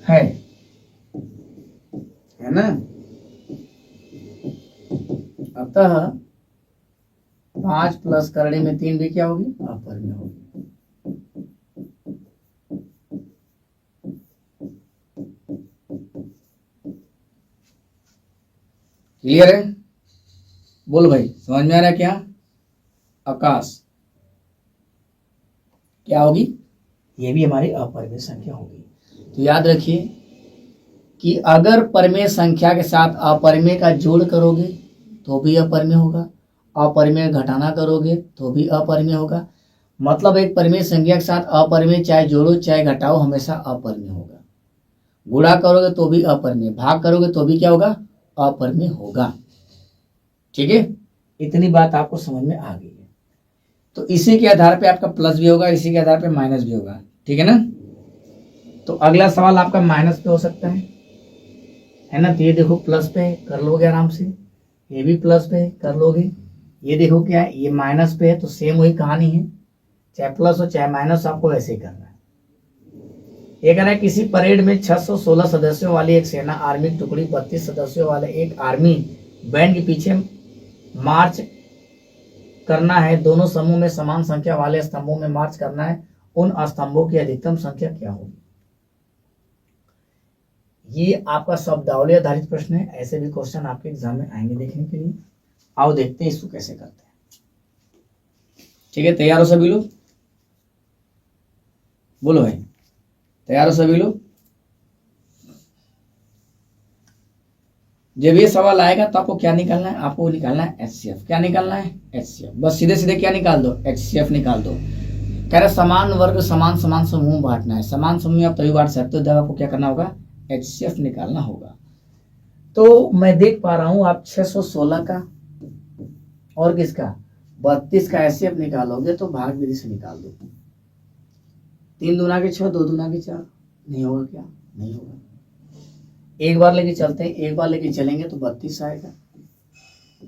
है ना। अतः 5 प्लस करड़ी में 3 भी क्या होगी, अपरिमेय होगी। क्लियर है? बोल भाई, समझ में आ रहा है क्या? आकाश क्या होगी, ये भी हमारी अपरिमेय संख्या होगी। तो याद रखिए कि अगर परिमेय संख्या के साथ अपरिमेय का जोड़ करोगे तो भी अपरिमेय होगा, अपरिमेय घटाना करोगे तो भी अपरिमेय होगा। मतलब एक परिमेय संख्या के साथ अपरिमेय चाहे जोड़ो चाहे घटाओ हमेशा अपरिमेय होगा। गुणा करोगे तो भी अपरिमेय, भाग करोगे तो भी क्या होगा, अपरिमेय होगा। ठीक है, इतनी बात आपको समझ में आ गई है। तो इसी के आधार पे आपका प्लस भी होगा, इसी के आधार पे माइनस भी होगा। ठीक है ना। तो अगला सवाल आपका माइनस पे हो सकता है ना। तो ये देखो प्लस पे कर लोगे आराम से, ये भी प्लस पे कर लोगे। ये देखो क्या है, ये माइनस पे है, तो सेम वही कहानी है, चाहे प्लस हो चाहे माइनस, आपको ऐसे ही करना है। ये कह रहा है किसी परेड में 616 सदस्यों वाली एक सेना आर्मी टुकड़ी 32 सदस्यों वाले एक आर्मी बैंड के पीछे मार्च करना है। दोनों समूह में समान संख्या वाले स्तंभों में मार्च करना है। उन स्तंभों की अधिकतम संख्या क्या होगी। ये आपका शब्दावली आधारित प्रश्न है। ऐसे भी क्वेश्चन आपके एग्जाम में आएंगे देखने के लिए। आओ देखते हैं इसको कैसे करते हैं। ठीक है, तैयार हो सभी लोग? बोलो भाई, तैयार हो सभी लोग? जब ये सवाल आएगा तो आपको क्या निकालना है, आपको निकालना है एचसीएफ। क्या निकालना है, एचसीएफ। बस सीधे सीधे क्या निकाल दो, एचसीएफ निकाल दो। कह रहे समान वर्ग समान समान समूह बांटना है। समान समूह आप तभी बांट सकते हो जब आपको क्या करना होगा, एचसीएफ निकालना होगा। तो मैं देख पा रहा हूं आप 616 का और किसका 32 का एचसीएफ निकालोगे तो भाग विधि से निकाल दो। 3 दूना के 6, 2 दूना के 4, नहीं होगा क्या, नहीं होगा। एक बार लेके चलते हैं, एक बार लेके चलेंगे तो 32 आएगा।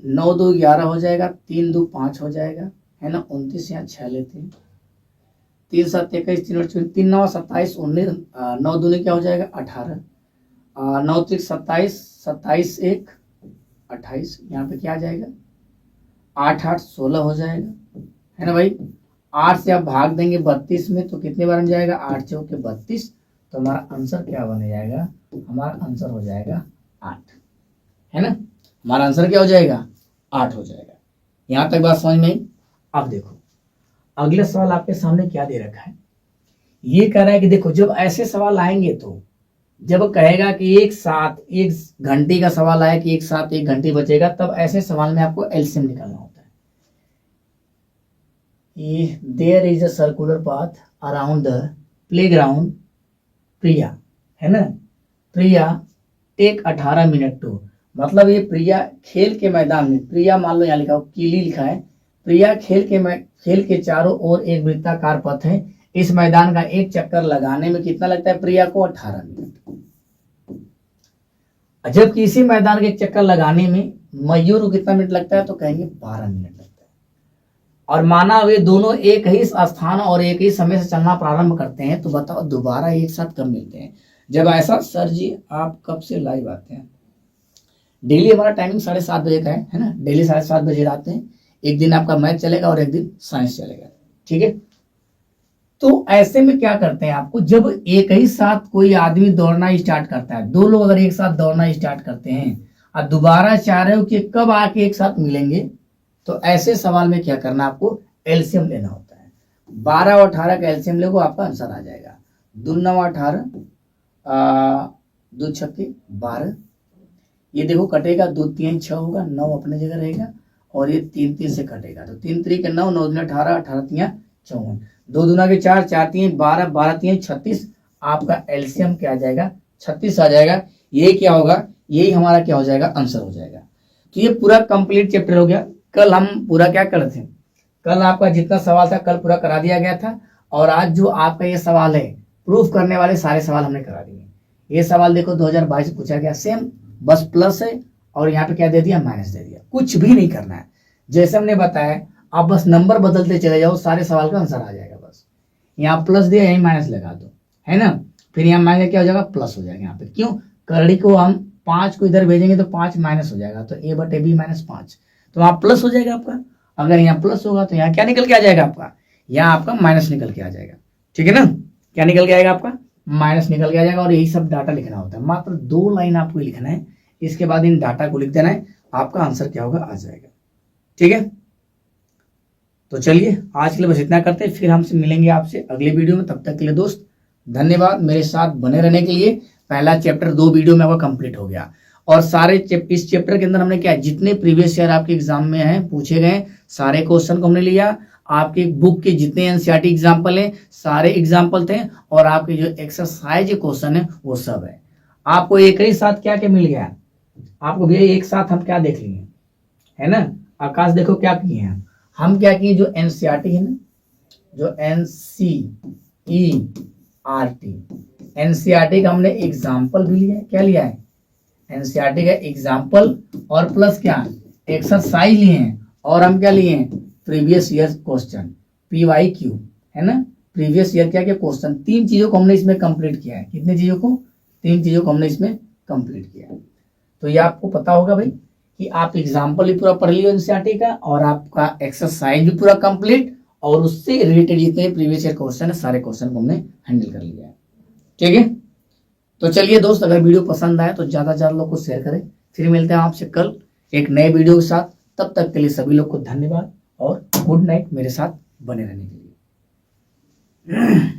9 2 11 हो जाएगा, 3 2 5 हो जाएगा, है ना। 29 यहाँ 6 लेते हैं, 3 7 21, 3 8 3 9 27 19, 9 दूनी क्या हो जाएगा 18, 9 3 27, 27 1 28, यहाँ पे क्या आ जाएगा 8 8 16 हो जाएगा, है ना भाई। 8 से आप भाग देंगे 32 में तो कितने बार बन जाएगा, 8 चौके 32। तो हमारा आंसर क्या बन जाएगा, हमारा आंसर हो जाएगा 8, है ना। हमारा आंसर क्या हो जाएगा, 8 हो जाएगा। यहां तक बात समझ में आई। अब देखो अगले सवाल आपके सामने क्या दे रखा है। ये कह रहा है कि देखो जब ऐसे सवाल आएंगे तो जब कहेगा कि एक साथ 1 घंटे का सवाल आया कि एक साथ 1 घंटे बचेगा, तब ऐसे सवाल में आपको एलसीएम निकालना होता है। There is a circular path around the playground Priya, है ना। प्रिया टेक 18 मिनट टू, मतलब ये प्रिया खेल के मैदान में, प्रिया मान लो यहाँ लिखा हो कीली लिखा है, प्रिया खेल के चारों ओर एक वृत्ताकार पथ है। इस मैदान का एक चक्कर लगाने में कितना लगता है प्रिया को, 18 मिनट। जबकि इसी मैदान के चक्कर लगाने में मयूर को कितना मिनट लगता है, तो कहेंगे 12 मिनट लगता है। और माना वे दोनों एक ही स्थान और एक ही समय से चलना प्रारंभ करते हैं, तो बताओ दोबारा एक साथ कब मिलते हैं। जब ऐसा, सर जी आप कब से लाइव आते हैं। डेली हमारा टाइमिंग 7:30 बजे का है ना। डेली 7:30 बजे आते हैं। एक दिन आपका मैथ चलेगा और एक दिन साइंस चलेगा, ठीक है। तो ऐसे में क्या करते हैं आपको, जब एक ही साथ कोई आदमी दौड़ना स्टार्ट करता है, 2 लोग अगर एक साथ दौड़ना स्टार्ट करते हैं और दोबारा चाह रहे हो कि कब आके एक साथ मिलेंगे, तो ऐसे सवाल में क्या करना, आपको एलसीएम लेना होता है। 12 और 18 का एलसीएम लोगे आपका आंसर आ जाएगा। 2 9 18, 2 छक्के 12, ये देखो कटेगा, 2 3 6 होगा, 9 अपने जगह रहेगा और ये 3 3 से कटेगा, तो 3 3 के 9, 9 दूना 18, 18 3 54, 2 दूना के 4, 4 3 12, 12 3 36, आपका एलसीएम क्या आ जाएगा, 36 आ जाएगा। ये क्या होगा, यही हमारा क्या हो जाएगा, आंसर हो जाएगा। तो ये पूरा कंप्लीट चैप्टर हो गया। कल हम पूरा क्या कर रहे थे, कल आपका जितना सवाल था कल पूरा करा दिया गया था, और आज जो आपका ये सवाल है प्रूफ करने वाले सारे सवाल हमने करा दिए। ये सवाल देखो 2022 पूछा गया, सेम, बस प्लस है और यहाँ पे क्या दे दिया, माइनस दे दिया। कुछ भी नहीं करना है, जैसे हमने बताया आप बस नंबर बदलते चले जाओ, सारे सवाल का आंसर आ जाएगा। बस यहाँ प्लस दिया, यही माइनस लगा दो, है ना, फिर यहाँ माइनस क्या हो जाएगा, प्लस हो जाएगा। यहाँ पे क्यों, करड़ी को हम 5 को इधर भेजेंगे तो 5 माइनस हो जाएगा, तो a बटे b माइनस 5, तो वहां प्लस हो जाएगा आपका। अगर यहाँ प्लस होगा तो यहाँ क्या निकल के आ जाएगा आपका, यहाँ आपका माइनस निकल के आ जाएगा। ठीक है ना, क्या निकल के आएगा आपका, माइनस निकल के आ जाएगा। और यही सब डाटा लिखना होता है, मात्र 2 लाइन आपको लिखना है, इसके बाद इन डाटा को लिख देना है, आपका आंसर क्या होगा, आ जाएगा। ठीक है, तो चलिए आज के लिए बस इतना करते हैं, फिर हमसे मिलेंगे आपसे अगले वीडियो में। तब तक के लिए दोस्त धन्यवाद, मेरे साथ बने रहने के लिए। पहला चैप्टर 2 वीडियो में आपका कंप्लीट हो गया, और सारे इस चैप्टर के अंदर हमने क्या, जितने प्रीवियस ईयर आपके एग्जाम में हैं पूछे गए सारे क्वेश्चन को हमने लिया। आपके बुक के जितने एनसीईआरटी एग्जाम्पल हैं सारे एग्जाम्पल थे, और आपके जो एक्सरसाइज क्वेश्चन है वो सब है। आपको एक ही साथ क्या क्या मिल गया, आपको भैया एक साथ हम क्या देख लिए, है ना, आकाश देखो क्या किए हैं हम, क्या किए, जो एनसीईआरटी है ना, जो एनसीईआरटी का हमने एग्जाम्पल भी लिया है। क्या लिया है, एनसीईआरटी का एग्जाम्पल, और प्लस क्या, एक्सरसाइज लिए हैं, और हम क्या लिए हैं, प्रीवियस ईयर क्वेश्चन, PYQ, है ना, प्रीवियस ईयर क्या क्या क्वेश्चन। 3 चीजों को हमने इसमें कंप्लीट किया है। कितनी चीजों को, 3 चीजों को हमने इसमें कंप्लीट किया है। तो ये आपको पता होगा भाई कि आप एग्जाम्पल भी पूरा पढ़ लियो एनसीईआरटी का, और आपका एक्सरसाइज भी पूरा कंप्लीट, और उससे रिलेटेड जितने प्रीवियस ईयर क्वेश्चन है सारे क्वेश्चन को हमने हैंडल कर लिया है। ठीक है, तो चलिए दोस्त, अगर वीडियो पसंद आए तो ज्यादा से ज्यादा लोग को शेयर करें। फिर मिलते हैं आपसे कल एक नए वीडियो के साथ। तब तक के लिए सभी लोग को धन्यवाद और गुड नाइट, मेरे साथ बने रहने के लिए।